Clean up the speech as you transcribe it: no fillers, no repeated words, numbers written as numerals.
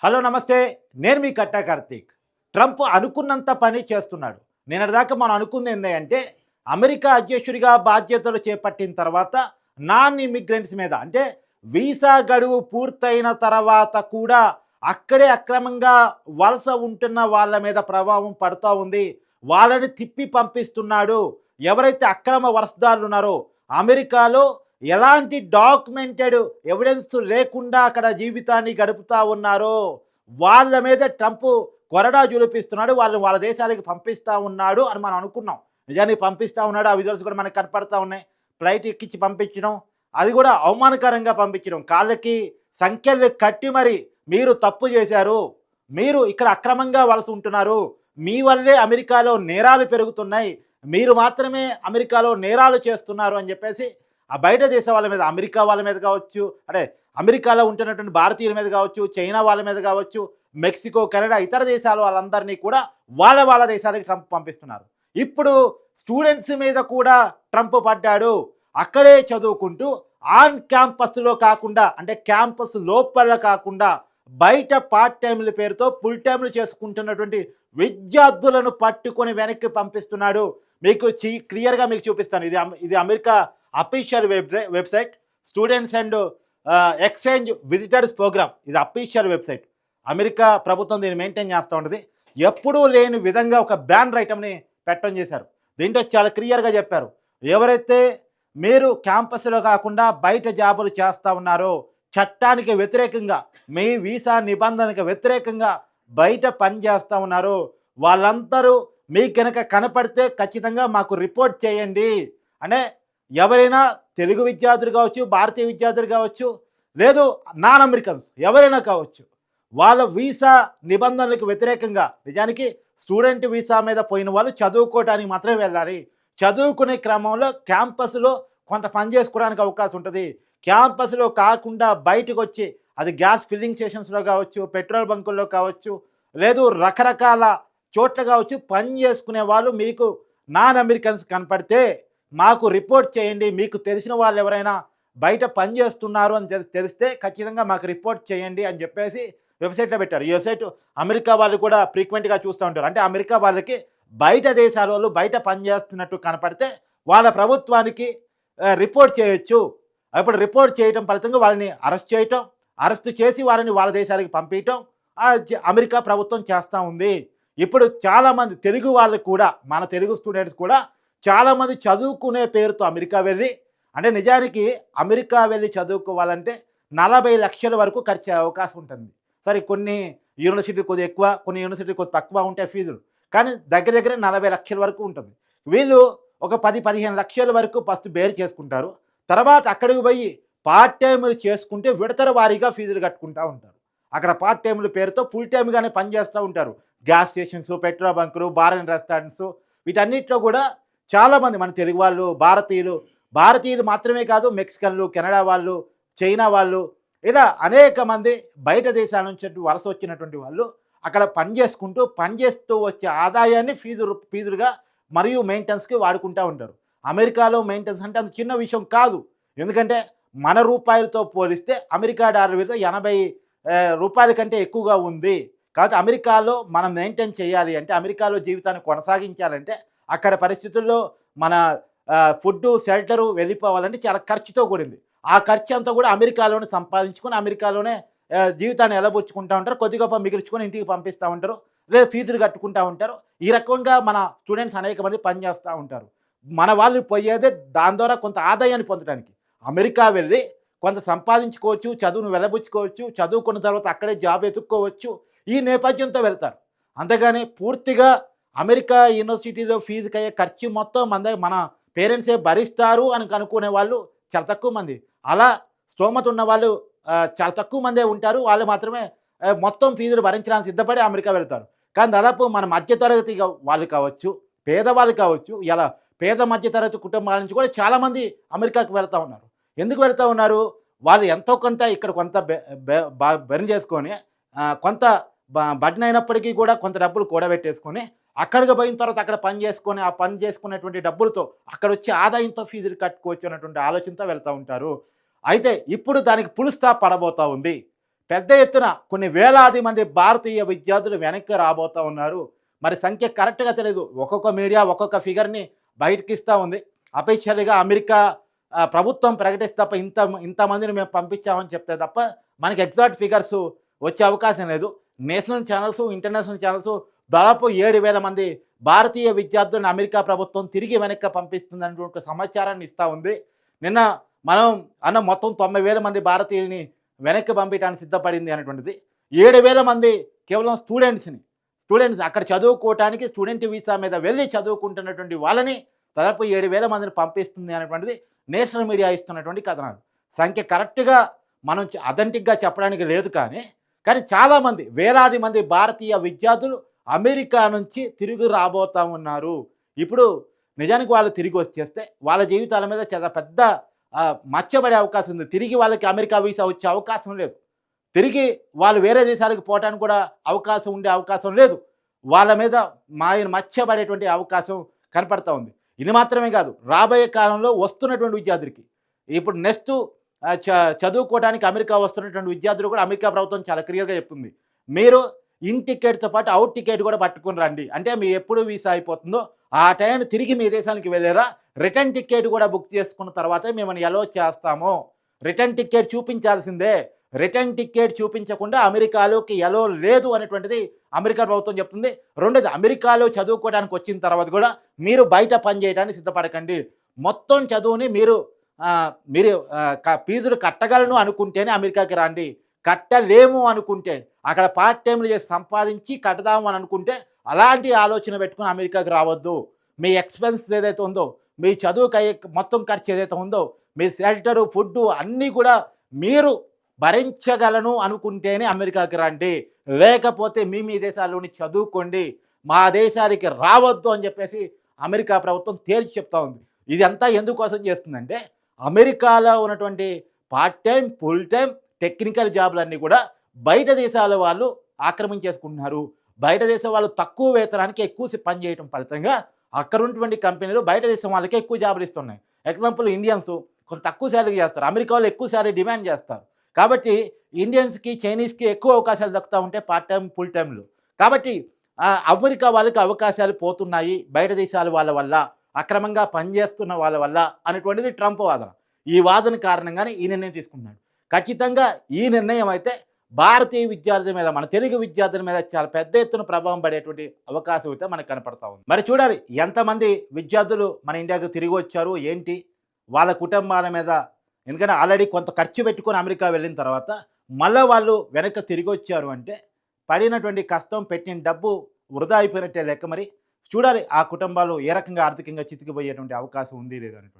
Hello నమస్తే. నేను మీ కట్టా Karthik. Trump అనుకున్నంత పని చేస్తున్నాడు. నిన్నటిదాకా మనం అనుకుందేంది అంటే, అమెరికా అధ్యక్షుడిగా బాధ్యతలు చేపట్టిన తర్వాత నాన్ ఇమ్మిగ్రెంట్స్ మీద అంటే వీసా గడువు పూర్తయిన తర్వాత కూడా అక్కడే అక్రమంగా వలస ఉంటున్న వాళ్ళ మీద ప్రభావం పడుతూ ఉంది. వాళ్ళని తిప్పి పంపిస్తున్నాడు. ఎవరైతే అక్రమ వలసదారులున్నారో అమెరికాలో ఎలాంటి డాక్యుమెంటెడ్ ఎవిడెన్స్ లేకుండా అక్కడ జీవితాన్ని గడుపుతా ఉన్నారో వాళ్ళ మీద ట్రంప్ కొరడా జులిపిస్తున్నాడు. వాళ్ళని వాళ్ళ దేశాలకు పంపిస్తా ఉన్నాడు అని మనం అనుకున్నాం. నిజానికి పంపిస్తా ఉన్నాడు. ఆ విజువల్స్ కూడా మనకు కనపడతా ఉన్నాయి. ఫ్లైట్ ఎక్కించి పంపించడం, అది కూడా అవమానకరంగా పంపించడం. కాళ్ళకి సంఖ్యలు కట్టి మరి మీరు తప్పు చేశారు, మీరు ఇక్కడ అక్రమంగా వలస ఉంటున్నారు, మీ వల్లే అమెరికాలో నేరాలు పెరుగుతున్నాయి, మీరు మాత్రమే అమెరికాలో నేరాలు చేస్తున్నారు అని చెప్పేసి ఆ బయట దేశ వాళ్ళ మీద, అమెరికా వాళ్ళ మీద కావచ్చు, అంటే అమెరికాలో ఉంటున్నటువంటి భారతీయుల మీద కావచ్చు, చైనా వాళ్ళ మీద కావచ్చు, మెక్సికో, కెనడా, ఇతర దేశాల వాళ్ళందరినీ కూడా వాళ్ళ దేశాలకు ట్రంప్ పంపిస్తున్నారు. ఇప్పుడు స్టూడెంట్స్ మీద కూడా ట్రంప్ పడ్డాడు. అక్కడే చదువుకుంటూ ఆన్ క్యాంపస్లో కాకుండా, అంటే క్యాంపస్ లోపల కాకుండా బయట పార్ట్ టైంల పేరుతో ఫుల్ టైంలు చేసుకుంటున్నటువంటి విద్యార్థులను పట్టుకొని వెనక్కి పంపిస్తున్నాడు. మీకు క్లియర్గా మీకు చూపిస్తాను. ఇది America official website, students and exchange visitors program. ఇది అఫీషియల్ వెబ్సైట్. అమెరికా ప్రభుత్వం దీన్ని మెయింటైన్ చేస్తూ ఉంటుంది. ఎప్పుడూ లేని విధంగా ఒక బ్యానర్ ఐటమ్ని పెట్టడం చేశారు. దీంట్లో చాలా క్లియర్గా చెప్పారు, ఎవరైతే మీరు క్యాంపస్లో కాకుండా బయట జాబులు చేస్తూ ఉన్నారో, చట్టానికి వ్యతిరేకంగా, మీ వీసా నిబంధనలకు వ్యతిరేకంగా బయట పని చేస్తూ ఉన్నారో వాళ్ళందరూ మీకు కనుక కనపడితే ఖచ్చితంగా మాకు రిపోర్ట్ చేయండి. అంటే ఎవరైనా తెలుగు విద్యార్థులు కావచ్చు, భారతీయ విద్యార్థులు కావచ్చు, లేదు నాన్ అమెరికన్స్ ఎవరైనా కావచ్చు, వాళ్ళ వీసా నిబంధనలకు వ్యతిరేకంగా, నిజానికి స్టూడెంట్ వీసా మీద పోయిన వాళ్ళు చదువుకోవడానికి మాత్రమే వెళ్ళాలి. చదువుకునే క్రమంలో క్యాంపస్లో కొంత పని చేసుకోవడానికి అవకాశం ఉంటుంది. క్యాంపస్లో కాకుండా బయటకు వచ్చి, అది గ్యాస్ ఫిల్లింగ్ స్టేషన్స్లో కావచ్చు, పెట్రోల్ బంకుల్లో కావచ్చు, లేదు రకరకాల చోట్ల కావచ్చు, పని చేసుకునే వాళ్ళు మీకు నాన్ అమెరికన్స్ కనపడితే మాకు రిపోర్ట్ చేయండి. మీకు తెలిసిన వాళ్ళు ఎవరైనా బయట పని చేస్తున్నారు అని తెలిస్తే ఖచ్చితంగా మాకు రిపోర్ట్ చేయండి అని చెప్పేసి వెబ్సైట్లో పెట్టారు. ఈ వెబ్సైట్ అమెరికా వాళ్ళు కూడా ఫ్రీక్వెంట్గా చూస్తూ ఉంటారు. అంటే అమెరికా వాళ్ళకి బయట దేశాల వాళ్ళు బయట పని చేస్తున్నట్టు కనపడితే వాళ్ళ ప్రభుత్వానికి రిపోర్ట్ చేయొచ్చు. అప్పుడు రిపోర్ట్ చేయటం ఫలితంగా వాళ్ళని అరెస్ట్ చేసి వాళ్ళని వాళ్ళ దేశాలకు పంపించడం అమెరికా ప్రభుత్వం చేస్తూ ఉంది. ఇప్పుడు చాలామంది తెలుగు వాళ్ళు కూడా, మన తెలుగు స్టూడెంట్స్ కూడా చాలామంది చదువుకునే పేరుతో అమెరికా వెళ్ళి, అంటే నిజానికి అమెరికా వెళ్ళి చదువుకోవాలంటే 40 లక్షల వరకు ఖర్చు అయ్యే అవకాశం ఉంటుంది. సరే, కొన్ని యూనివర్సిటీ కొద్దిగా ఎక్కువ, కొన్ని యూనివర్సిటీ కొద్దిగా తక్కువ ఉంటాయి ఫీజులు, కానీ దగ్గర 40 లక్షల వరకు ఉంటుంది. వీళ్ళు ఒక 10-15 లక్షల వరకు ఫస్ట్ బేర్ చేసుకుంటారు. తర్వాత అక్కడికి పోయి పార్ట్ టైములు చేసుకుంటే విడతల వారీగా ఫీజులు కట్టుకుంటూ ఉంటారు. అక్కడ పార్ట్ టైముల పేరుతో ఫుల్ టైమ్గానే పనిచేస్తూ ఉంటారు. గ్యాస్ స్టేషన్స్, పెట్రోల్ బంకులు, బార్ అండ్ రెస్టారెంట్స్, వీటన్నిటిలో కూడా చాలామంది మన తెలుగు వాళ్ళు, భారతీయులు మాత్రమే కాదు, మెక్సికన్లు, కెనడా వాళ్ళు, చైనా వాళ్ళు, ఇలా అనేక మంది బయట దేశాల నుంచి వలస వచ్చినటువంటి వాళ్ళు అక్కడ పనిచేస్తూ వచ్చే ఆదాయాన్ని ఫీజులుగా మరియు మెయింటెనెన్స్కి వాడుకుంటూ ఉంటారు. అమెరికాలో మెయింటెనెన్స్ అంటే అంత చిన్న విషయం కాదు. ఎందుకంటే మన రూపాయలతో పోలిస్తే అమెరికా డాలర్ విలువ 80 రూపాయల కంటే ఎక్కువగా ఉంది. కాబట్టి అమెరికాలో మనం మెయింటైన్ చేయాలి అంటే, అమెరికాలో జీవితాన్ని కొనసాగించాలంటే, అక్కడ పరిస్థితుల్లో మన ఫుడ్డు, షెల్టరు వెళ్ళిపోవాలంటే చాలా ఖర్చుతో కూడింది. ఆ ఖర్చు అంతా కూడా అమెరికాలోనే సంపాదించుకొని అమెరికాలోనే జీవితాన్ని ఎలబుచ్చుకుంటూ ఉంటారు. కొద్ది గొప్ప మిగిల్చుకొని ఇంటికి పంపిస్తూ ఉంటారు, లేదా ఫీజులు కట్టుకుంటూ ఉంటారు. ఈ రకంగా మన స్టూడెంట్స్ అనేక మంది పనిచేస్తూ ఉంటారు. మన వాళ్ళు పోయేదే దాని ద్వారా కొంత ఆదాయాన్ని పొందడానికి. అమెరికా వెళ్ళి కొంత సంపాదించుకోవచ్చు, చదువును వెలబుచ్చుకోవచ్చు, చదువుకున్న తర్వాత అక్కడే జాబ్ ఎతుక్కోవచ్చు, ఈ నేపథ్యంతో వెళ్తారు. అంతేగాని పూర్తిగా అమెరికా యూనివర్సిటీలో ఫీజుకి అయ్యే ఖర్చు మొత్తం మన పేరెంట్సే భరిస్తారు అని అనుకునే వాళ్ళు చాలా తక్కువ మంది. అలా స్తోమత ఉన్న వాళ్ళు చాలా తక్కువ మందే ఉంటారు. వాళ్ళు మాత్రమే మొత్తం ఫీజులు భరించడానికి సిద్ధపడి అమెరికా వెళ్తారు. కానీ దాదాపు మన మధ్యతరగతి వాళ్ళు కావచ్చు, పేదవాళ్ళు కావచ్చు, ఇలా పేద మధ్యతరగతి కుటుంబాల నుంచి కూడా చాలామంది అమెరికాకు వెళ్తూ ఉన్నారు. ఎందుకు వెళ్తూ ఉన్నారు? వాళ్ళు ఎంతో కొంత ఇక్కడ కొంత బెర్న్ చేసుకొని, కొంత బర్డెన్ అయినప్పటికీ కూడా కొంత డబ్బులు కూడబెట్టేసుకొని, అక్కడికి పోయిన తర్వాత అక్కడ పని చేసుకొని, ఆ పని చేసుకునేటువంటి డబ్బులతో అక్కడ వచ్చే ఆదాయంతో ఫీజులు కట్టుకోవచ్చు అన్నటువంటి ఆలోచనతో వెళ్తూ ఉంటారు. అయితే ఇప్పుడు దానికి ఫుల్ స్టాప్ పడబోతూ ఉంది. పెద్ద ఎత్తున కొన్ని వేలాది మంది భారతీయ విద్యార్థులు వెనక్కి రాబోతా ఉన్నారు. మరి సంఖ్య కరెక్ట్‌గా తెలీదు. ఒక్కొక్క మీడియా ఒక్కొక్క ఫిగర్‌ని బయటకిస్తా ఉంది. అఫీషియల్‌గా అమెరికా ప్రభుత్వం ప్రకటిస్తే తప్ప ఇంతమందిని మేము పంపించామని చెప్తే తప్ప మనకి ఎగ్జాక్ట్ ఫిగర్స్ వచ్చే అవకాశం లేదు. నేషనల్ ఛానల్స్, ఇంటర్నేషనల్ ఛానల్స్ దాదాపు 7,000 మంది భారతీయ విద్యార్థులను అమెరికా ప్రభుత్వం తిరిగి వెనక్కి పంపిస్తుందనేటువంటి సమాచారాన్ని ఇస్తా ఉంది. నిన్న మనం మొత్తం 90,000 మంది భారతీయుల్ని వెనక్కి పంపించడానికి సిద్ధపడింది అనేటువంటిది. 7,000 మంది కేవలం స్టూడెంట్స్ అక్కడ చదువుకోవటానికి స్టూడెంట్ వీసా మీద వెళ్ళి చదువుకుంటున్నటువంటి వాళ్ళని దాదాపు 7,000 మందిని పంపిస్తుంది అనేటువంటిది నేషనల్ మీడియా ఇస్తున్నటువంటి కథనాలు. సంఖ్య కరెక్ట్‌గా మనం అథెంటిక్‌గా చెప్పడానికి లేదు కానీ చాలామంది వేలాది మంది భారతీయ విద్యార్థులు అమెరికా నుంచి తిరిగి రాబోతా ఉన్నారు. ఇప్పుడు నిజానికి వాళ్ళు తిరిగి వచ్చేస్తే వాళ్ళ జీవితాల మీద చాలా పెద్ద మచ్చబడే అవకాశం ఉంది. తిరిగి వాళ్ళకి అమెరికా వీసా వచ్చే అవకాశం లేదు. తిరిగి వాళ్ళు వేరే దేశాలకు పోవటానికి కూడా ఉండే అవకాశం లేదు. వాళ్ళ మీద మచ్చబడేటువంటి అవకాశం కనపడతా ఉంది. ఇది మాత్రమే కాదు, రాబోయే కాలంలో వస్తున్నటువంటి విద్యార్థులకి ఇప్పుడు నెక్స్ట్ చదువుకోవడానికి అమెరికా వస్తున్నటువంటి విద్యార్థులు కూడా అమెరికా ప్రభుత్వం చాలా క్లియర్‌గా చెప్తుంది. మీరు ఇన్ టికెట్‌తో పాటు అవుట్ టికెట్ కూడా పట్టుకొని రండి. అంటే మీరు ఎప్పుడు వీసా అయిపోతుందో ఆ టైంకి తిరిగి మీ దేశానికి వెళ్ళారా రిటర్న్ టికెట్ కూడా బుక్ చేసుకున్న తర్వాతే మిమ్మల్ని అలో చేస్తాము. రిటర్న్ టికెట్ చూపించాల్సిందే. రిటర్న్ టికెట్ చూపించకుండా అమెరికాలోకి ఎలో లేదు అనేటువంటిది అమెరికా ప్రభుత్వం చెప్తుంది. రెండోది, అమెరికాలో చదువుకోవడానికి వచ్చిన తర్వాత కూడా మీరు బయట పని చేయడానికి సిద్ధపడకండి. మొత్తం చదువుని మీరు ఫీజులు కట్టగలను అనుకుంటేనే అమెరికాకి రండి. కట్టలేము అనుకుంటే అక్కడ పార్ట్ టైంలు చేసి సంపాదించి కడదాము అని అనుకుంటే అలాంటి ఆలోచన పెట్టుకుని అమెరికాకి రావద్దు. మీ ఎక్స్‌పెన్స్ ఏదైతే ఉందో, మీ చదువుకి అయ్యే మొత్తం ఖర్చు ఏదైతే ఉందో, మీ షెల్టరు, ఫుడ్డు అన్నీ కూడా మీరు భరించగలను అనుకుంటేనే అమెరికాకి రండి. లేకపోతే మీ దేశాల్లోని చదువుకోండి. మా దేశానికి రావద్దు అని చెప్పేసి అమెరికా ప్రభుత్వం తేల్చి చెప్తా ఉంది. ఇదంతా ఎందుకోసం చేస్తుందంటే అమెరికాలో ఉన్నటువంటి part time, full time, technical జాబ్‌లన్నీ కూడా బయట దేశాల వాళ్ళు ఆక్రమించేసుకుంటున్నారు. బయట దేశం వాళ్ళు తక్కువ వేతనానికి ఎక్కువ పని చేయటం ఫలితంగా అక్కడ ఉన్నటువంటి కంపెనీలు బయట దేశం వాళ్ళకే ఎక్కువ జాబులు ఇస్తున్నాయి. ఎగ్జాంపుల్ ఇండియన్స్ కొంచెం తక్కువ శాలరీ చేస్తారు. అమెరికా వాళ్ళు ఎక్కువ శాలరీ డిమాండ్ చేస్తారు. కాబట్టి ఇండియన్స్‌కి, చైనీస్‌కి ఎక్కువ అవకాశాలు దక్కుతా ఉంటాయి పార్ట్ టైం, ఫుల్ టైంలో. కాబట్టి అమెరికా వాళ్ళకి అవకాశాలు పోతున్నాయి బయట దేశాల వాళ్ళ వల్ల, అక్రమంగా పనిచేస్తున్న వాళ్ళ వల్ల అనేటువంటిది ట్రంప్ వాదన. ఈ వాదన కారణంగానే ఈ నిర్ణయం తీసుకున్నాడు. ఖచ్చితంగా ఈ నిర్ణయం అయితే భారతీయ విద్యార్థుల మీద, మన తెలుగు విద్యార్థుల మీద చాలా పెద్ద ఎత్తున ప్రభావం పడేటువంటి అవకాశం అయితే మనకు కనపడతా ఉంది. మరి చూడాలి ఎంతమంది విద్యార్థులు మన ఇండియాకు తిరిగి వచ్చారు ఏంటి, వాళ్ళ కుటుంబాల మీద. ఎందుకంటే ఆల్రెడీ కొంత ఖర్చు పెట్టుకొని అమెరికా వెళ్ళిన తర్వాత మళ్ళీ వాళ్ళు వెనక్కి తిరిగి వచ్చారు అంటే పడినటువంటి కష్టం, పెట్టిన డబ్బు వృధా అయిపోయినట్టే లెక్క. మరి చూడాలి ఆ కుటుంబాలు ఏ రకంగా ఆర్థికంగా చితికిపోయేటువంటి అవకాశం ఉంది లేదనేటువంటి.